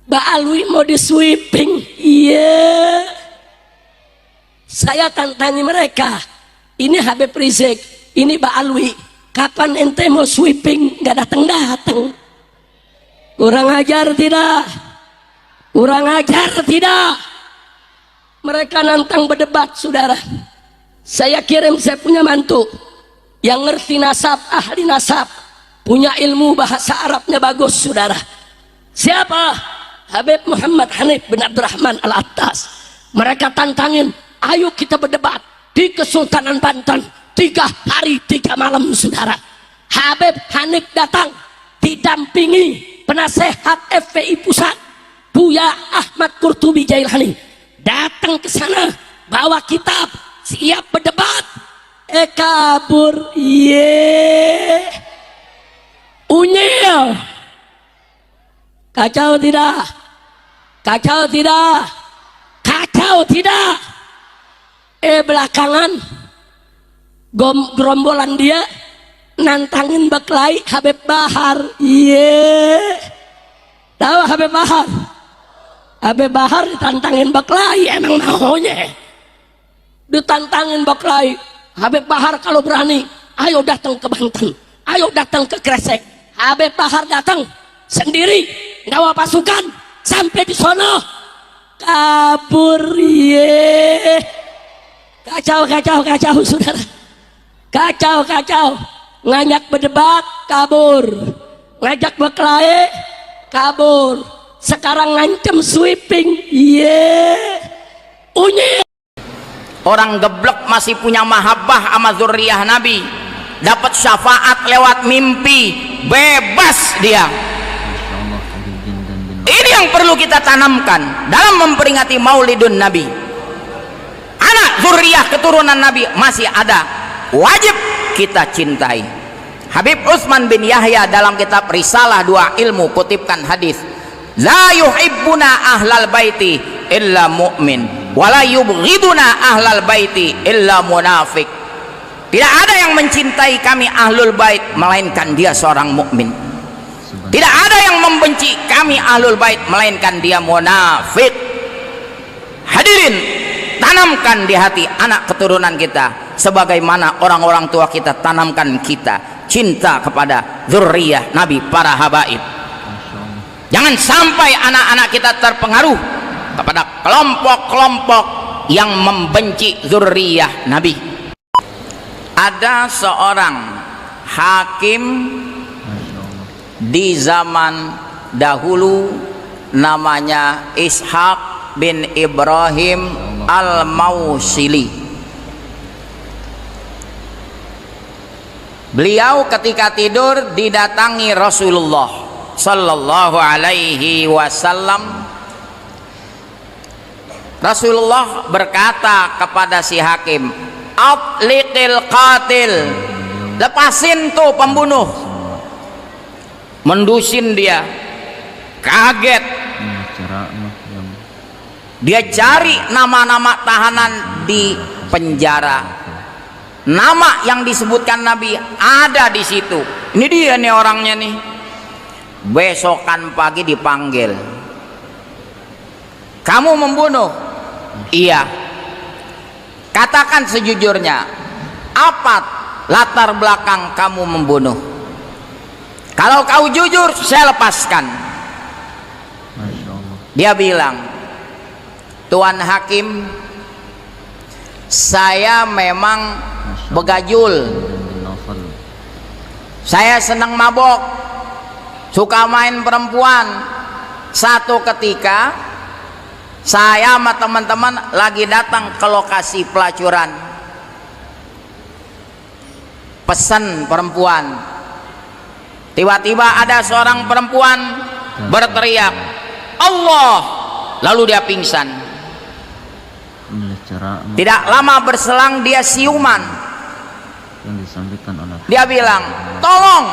Mbak Alwi mau di sweeping. Iya. Saya tantangi mereka. Ini Habib Rizik, ini Mbak Alwi. Kapan ente mau sweeping? Gak datang-datang. Kurang ajar tidak? Kurang ajar tidak? Mereka nantang berdebat, saudara. Saya kirim, saya punya mantu yang ngerti nasab, ahli nasab, punya ilmu bahasa Arabnya bagus, saudara. Siapa? Habib Muhammad Hanif bin Abdurrahman Al-Attas. Mereka tantangin, ayo kita berdebat di Kesultanan Banten 3 hari 3 malam, saudara. Habib Hanif datang didampingi penasehat FPI Pusat Buya Ahmad Qurtubi Jailani, datang ke sana bawa kitab, siap berdebat. Kabur. Ye unyil. Kacau tidak? Kacau tidak? Kacau tidak? Belakangan gerombolan dia nantangin Baklai Habib Bahar. Iya. Tahu Habib Bahar? Habib Bahar ditantangin Baklai, emang maunya. Ditantangin Baklai. Habib Bahar kalau berani, ayo datang ke Banten, ayo datang ke Kresek. Habib Bahar datang sendiri, bawa pasukan sampai di sono, kabur. Ye. Kacau, kacau, kacau, saudara. Kacau, kacau. Ngajak berdebat, kabur. Ngajak berkelahi, kabur. Sekarang ngancem sweeping. Ye. Unyi. Orang geblek masih punya mahabbah sama zuriyah Nabi, dapat syafaat lewat mimpi, bebas dia. Ini yang perlu kita tanamkan dalam memperingati Maulidun Nabi. Anak zuriyah keturunan Nabi masih ada, wajib kita cintai. Habib Utsman bin Yahya dalam kitab Risalah 2 Ilmu kutipkan hadis, la yuhibbuna ahlal baiti illa mu'min wala yubghiduna ahlal baiti illa munafik. Tidak ada yang mencintai kami ahlul bait melainkan dia seorang mukmin. Tidak ada yang membenci kami ahlul bait melainkan dia munafik. Hadirin, tanamkan di hati anak keturunan kita sebagaimana orang-orang tua kita tanamkan kita cinta kepada zuriyah Nabi para habaib. Jangan sampai anak-anak kita terpengaruh kepada kelompok-kelompok yang membenci zuriyah Nabi. Ada seorang hakim di zaman dahulu namanya Ishaq bin Ibrahim Al-Mausili. Beliau ketika tidur didatangi Rasulullah sallallahu alaihi wasallam. Rasulullah berkata kepada si hakim, atliqil qatil, lepasin tuh pembunuh. Mendusin dia, kaget. Dia cari nama-nama tahanan di penjara. Nama yang disebutkan Nabi ada di situ. Ini dia nih orangnya nih. Besokan pagi dipanggil. Kamu membunuh? Iya. Katakan sejujurnya, apa latar belakang kamu membunuh? Kalau kau jujur, saya lepaskan. Dia bilang, Tuan Hakim, saya memang begajul, saya senang mabok, suka main perempuan. Satu ketika saya sama teman-teman lagi datang ke lokasi pelacuran, pesan perempuan. Tiba-tiba ada seorang perempuan berteriak Allah, lalu dia pingsan. Tidak lama berselang dia siuman. Dia bilang, tolong,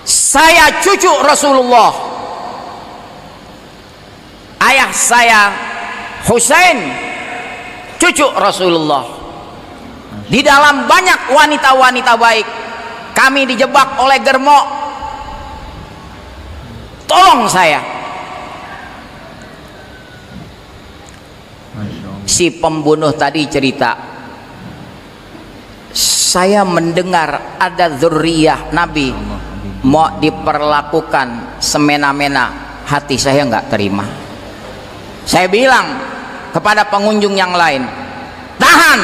saya cucu Rasulullah, ayah saya Husain cucu Rasulullah. Di dalam banyak wanita-wanita baik, kami dijebak oleh germo, tolong saya. Si pembunuh tadi cerita, saya mendengar ada zuriyah Nabi mau diperlakukan semena-mena, hati saya nggak terima. Saya bilang kepada pengunjung yang lain, tahan,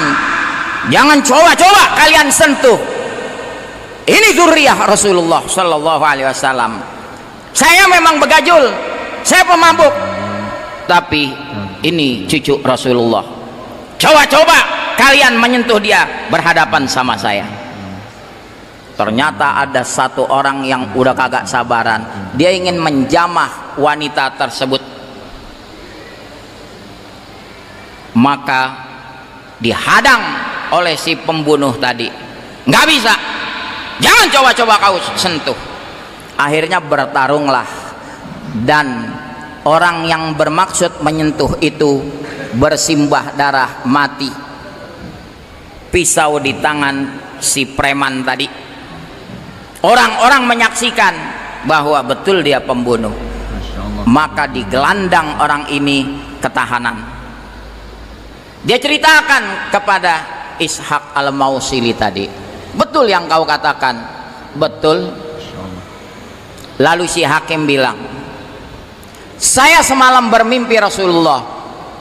jangan coba-coba kalian sentuh, ini zuriyah Rasulullah Sallallahu Alaihi Wasallam. Saya memang begajul, saya pemabuk, tapi ini cucu Rasulullah. Coba-coba kalian menyentuh dia, berhadapan sama saya. Ternyata ada satu orang yang udah kagak sabaran, dia ingin menjamah wanita tersebut, maka dihadang oleh si pembunuh tadi. Nggak bisa, jangan coba-coba kau sentuh. Akhirnya bertarunglah, dan orang yang bermaksud menyentuh itu bersimbah darah, mati. Pisau di tangan si preman tadi. Orang-orang menyaksikan bahwa betul dia pembunuh, maka digelandang orang ini ke tahanan. Dia ceritakan kepada Ishaq al-Mausili tadi, betul yang kau katakan, betul. Lalu si hakim bilang, saya semalam bermimpi Rasulullah,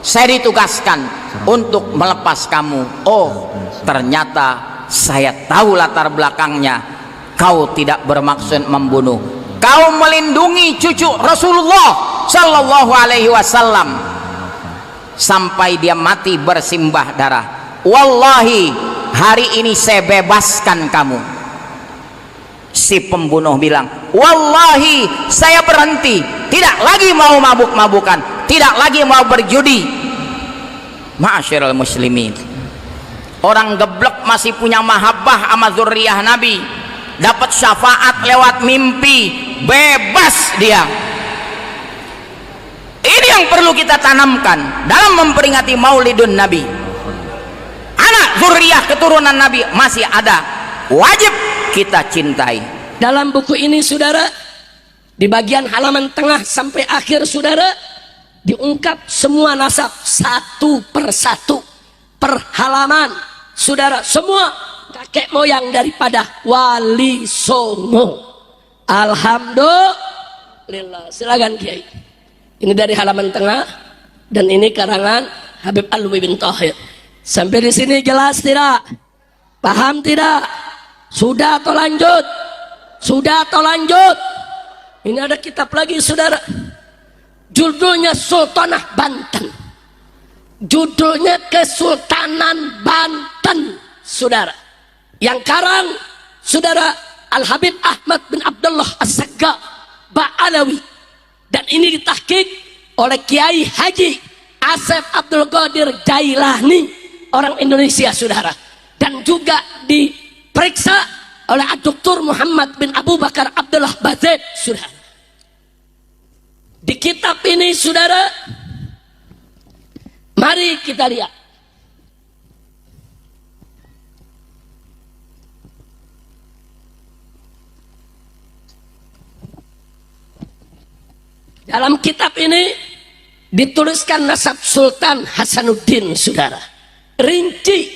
saya ditugaskan untuk melepas kamu. Oh, ternyata saya tahu latar belakangnya. Kau tidak bermaksud membunuh, kau melindungi cucu Rasulullah Sallallahu Alaihi Wasallam sampai dia mati bersimbah darah. Wallahi, hari ini saya bebaskan kamu. Si pembunuh bilang, wallahi saya berhenti, tidak lagi mau mabuk-mabukan, tidak lagi mau berjudi. Ma'asyiral muslimin, orang geblek masih punya mahabbah sama zuriyah Nabi, dapat syafaat lewat mimpi, bebas dia. Ini yang perlu kita tanamkan dalam memperingati Maulidun Nabi. Anak zuriyah keturunan Nabi masih ada, wajib kita cintai. Dalam buku ini saudara, di bagian halaman tengah sampai akhir saudara, diungkap semua nasab satu persatu per halaman saudara, semua kakek moyang daripada Wali Songo. Alhamdulillah. Silakan Kiai. Ini dari halaman tengah dan ini karangan Habib Alwi bin Tahir. Sampai di sini jelas tidak? Paham tidak? Sudah atau lanjut? Sudah atau lanjut? Ini ada kitab lagi saudara, judulnya Sultanah Banten. Judulnya Kesultanan Banten saudara. Yang karang saudara Al-Habib Ahmad bin Abdullah As-Sagga Ba'alawi, dan ini ditahqiq oleh Kiai Haji Asef Abdul Qadir Jailani, orang Indonesia saudara, dan juga diperiksa oleh Dr. Muhammad bin Abu Bakar Abdullah Bazid saudara. Di kitab ini saudara, mari kita lihat. Dalam kitab ini dituliskan nasab Sultan Hasanuddin saudara, rinci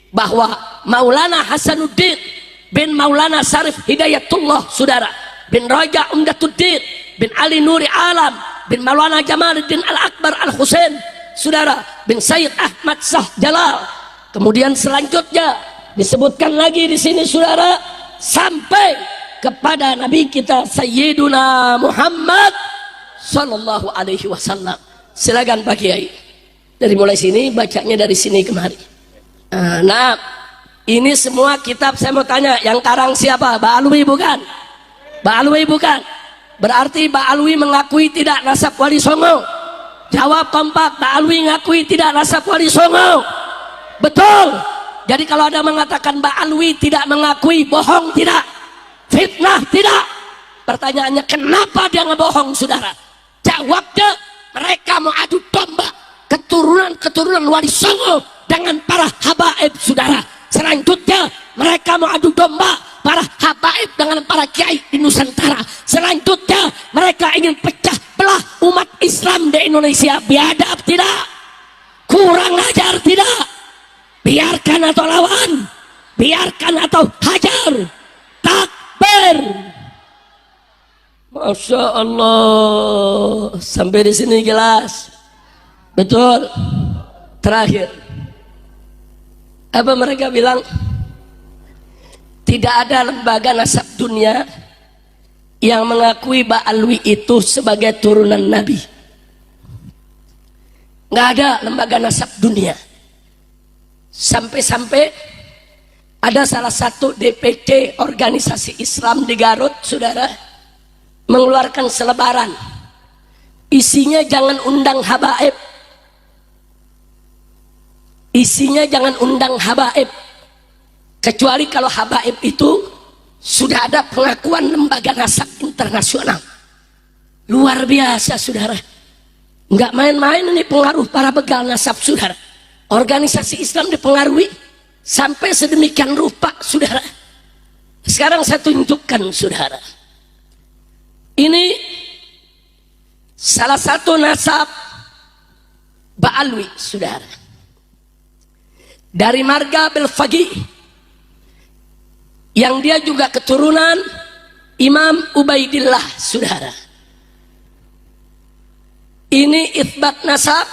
bahwa Maulana Hasanuddin bin Maulana Syarif Hidayatullah saudara, bin Raja Umdatuddin bin Ali Nuri Alam bin Maulana Jamaluddin Al-Akbar Al-Husain saudara, bin Sayyid Ahmad Shah Jalal. Kemudian selanjutnya disebutkan lagi di sini saudara, sampai kepada Nabi kita Sayyiduna Muhammad Sallallahu Alaihi Wasallam. Silakan Pak Kiai, dari mulai sini bacanya dari sini kemari. Nah, ini semua kitab. Saya mau tanya, yang karang siapa? Mbak Alwi bukan? Mbak Alwi bukan? Berarti Mbak Alwi mengakui tidak nasab Wali Songo. Jawab kompak, Mbak Alwi mengakui tidak nasab Wali Songo. Betul. Jadi kalau ada mengatakan Mbak Alwi tidak mengakui, bohong tidak? Fitnah tidak? Pertanyaannya, kenapa dia ngebohong saudara? Jawabnya, mereka mau adu domba keturunan Wali Songo dengan para habaib saudara. Selanjutnya mereka mau adu domba para habaib dengan para kiai di Nusantara. Selanjutnya mereka ingin pecah belah umat Islam di Indonesia. Biadab tidak? Kurang ajar tidak? Biarkan atau lawan? Biarkan atau hajar? Takbir. Masya Allah. Sampai di sini jelas. Betul. Terakhir, apa mereka bilang? Tidak ada lembaga nasab dunia yang mengakui Ba'alwi itu sebagai turunan Nabi. Nggak ada lembaga nasab dunia. Sampai-sampai ada salah satu DPC organisasi Islam di Garut, saudara, mengeluarkan selebaran. Isinya jangan undang habaib. Isinya jangan undang habaib. Kecuali kalau habaib itu sudah ada pengakuan lembaga nasab internasional. Luar biasa, saudara. Nggak main-main ini pengaruh para begal nasab, saudara. Organisasi Islam dipengaruhi sampai sedemikian rupa, saudara. Sekarang saya tunjukkan, saudara. Ini salah satu nasab Ba'alwi, saudara. Dari marga Belfagi, yang dia juga keturunan Imam Ubaidillah, saudara. Ini itsbat nasab,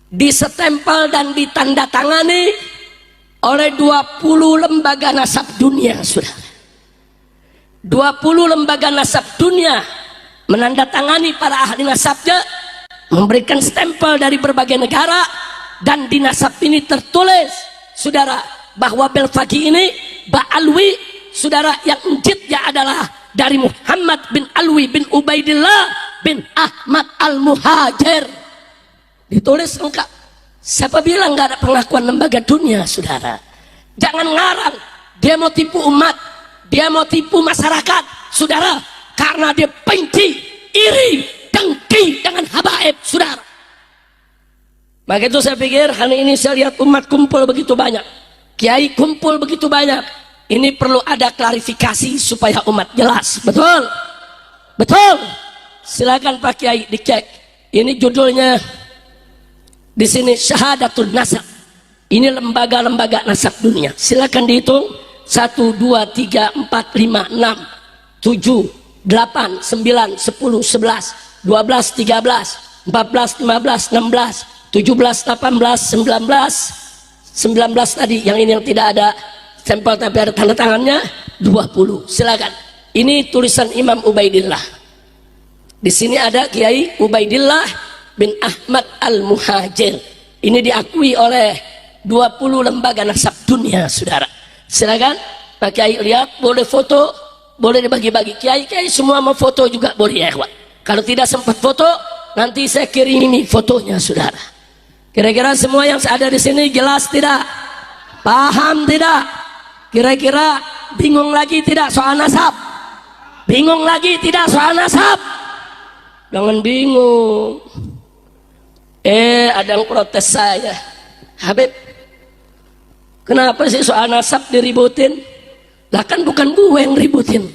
disetempel dan ditandatangani oleh 20 lembaga nasab dunia, saudara. 20 lembaga nasab dunia menandatangani para ahli nasabnya, memberikan stempel dari berbagai negara, dan di nasab ini tertulis, saudara, bahwa Belfagi ini Ba'alwi, saudara, yang njitnya adalah dari Muhammad bin Alwi bin Ubaidillah bin Ahmad al-Muhajir. Ditulis lengkap. Siapa bilang nggak ada pengakuan lembaga dunia, saudara? Jangan ngarang. Dia mau tipu umat, dia mau tipu masyarakat, saudara, karena dia benci, iri, dengki dengan habaib, saudara. Maka itu saya pikir hari ini saya lihat umat kumpul begitu banyak, kiai kumpul begitu banyak. Ini perlu ada klarifikasi supaya umat jelas. Betul? Betul? Silakan Pak Kiai dicek. Ini judulnya di sini Syahadatul Nasab. Ini lembaga-lembaga nasab dunia. Silakan dihitung. 1, 2, 3, 4, 5, 6, 7, 8, 9, 10, 11, 12, 13, 14, 15, 16, 17, 18, 19 tadi, yang ini yang tidak ada stempel tapi ada tanda tangannya 20. Silakan. Ini tulisan Imam Ubaidillah. Di sini ada Kiai Ubaidillah bin Ahmad al-Muhajir. Ini diakui oleh 20 lembaga nasab dunia, saudara. Silakan Pak Kiai lihat, boleh foto, boleh dibagi-bagi. Kiai semua mau foto juga boleh ya, ikhwan. Kalau tidak sempat foto, nanti saya kirimi fotonya, saudara. Kira-kira semua yang ada di sini jelas tidak? Paham tidak? Kira-kira bingung lagi tidak soal nasab? Bingung lagi tidak soal nasab? Jangan bingung. Ada yang protes saya. Habib, kenapa sih soal nasab diributin? Lah kan bukan gue yang ributin,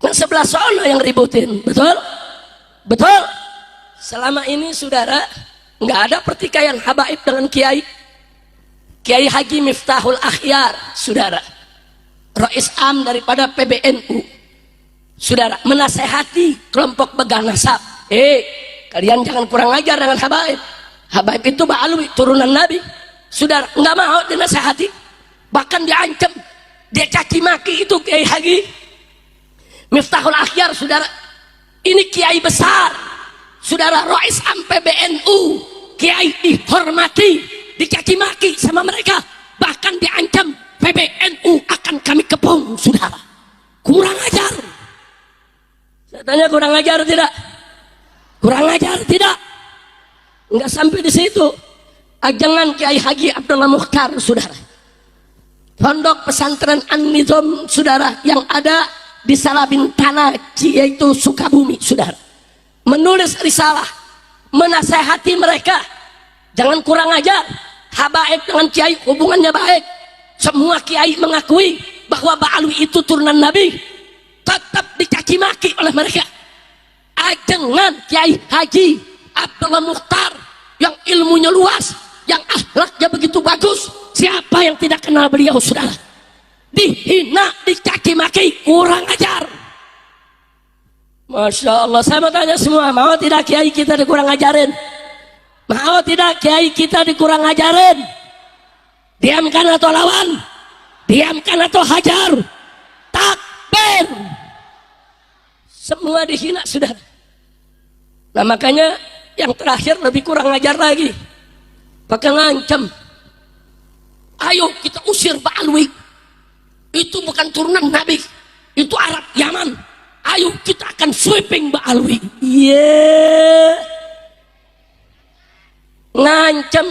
kan sebelah sono yang ributin. Betul? Betul? Selama ini, saudara, nggak ada pertikaian habaib dengan kiai. Kiai Haji Miftahul Akhyar, saudara, Rais Am daripada PBNU, saudara, menasehati kelompok begal nasab. Kalian jangan kurang ajar dengan habaib. Habaib itu Ba'alwi, turunan Nabi. Saudara, nggak mau dinasehati, bahkan diancam, dia caci maki itu Kiai Haji Miftahul Akhyar, saudara. Ini kiai besar, saudara, Rais Am PBNU, kiai dihormati, dicaci maki sama mereka, bahkan diancam PBNU akan kami kepung, saudara. Kurang ajar. Saya tanya, kurang ajar tidak? Kurang ajar tidak? Enggak sampai di situ. Ajangan Kiai Haji Abdullah Mukhtar, saudara, pondok pesantren An-Nizam, saudara, yang ada di Salabintana, yaitu Sukabumi, saudara, menulis risalah menasehati mereka, jangan kurang ajar. Habaib dengan kiai hubungannya baik. Semua kiai mengakui bahwa Ba'alwi itu turunan Nabi, tetap dicaci maki oleh mereka. Ajangan Kiai Haji Abdullah Mukhtar yang ilmunya luas, yang akhlaknya begitu bagus. Siapa yang tidak kenal beliau, saudara? Dihina, dicaci maki, kurang ajar. Masya Allah. Saya mau tanya semua, mau tidak kiai kita dikurang ajarin? Mau tidak kiai kita dikurang ajarin? Diamkan atau lawan? Diamkan atau hajar? Takbir. Semua dihina, saudara. Nah makanya yang terakhir lebih kurang ajar lagi, pakai ngancam. Ayo kita usir Ba'alwi, itu bukan turunan Nabi, itu Arab Yaman. Ayo kita akan sweeping Ba'alwi. Ngancam.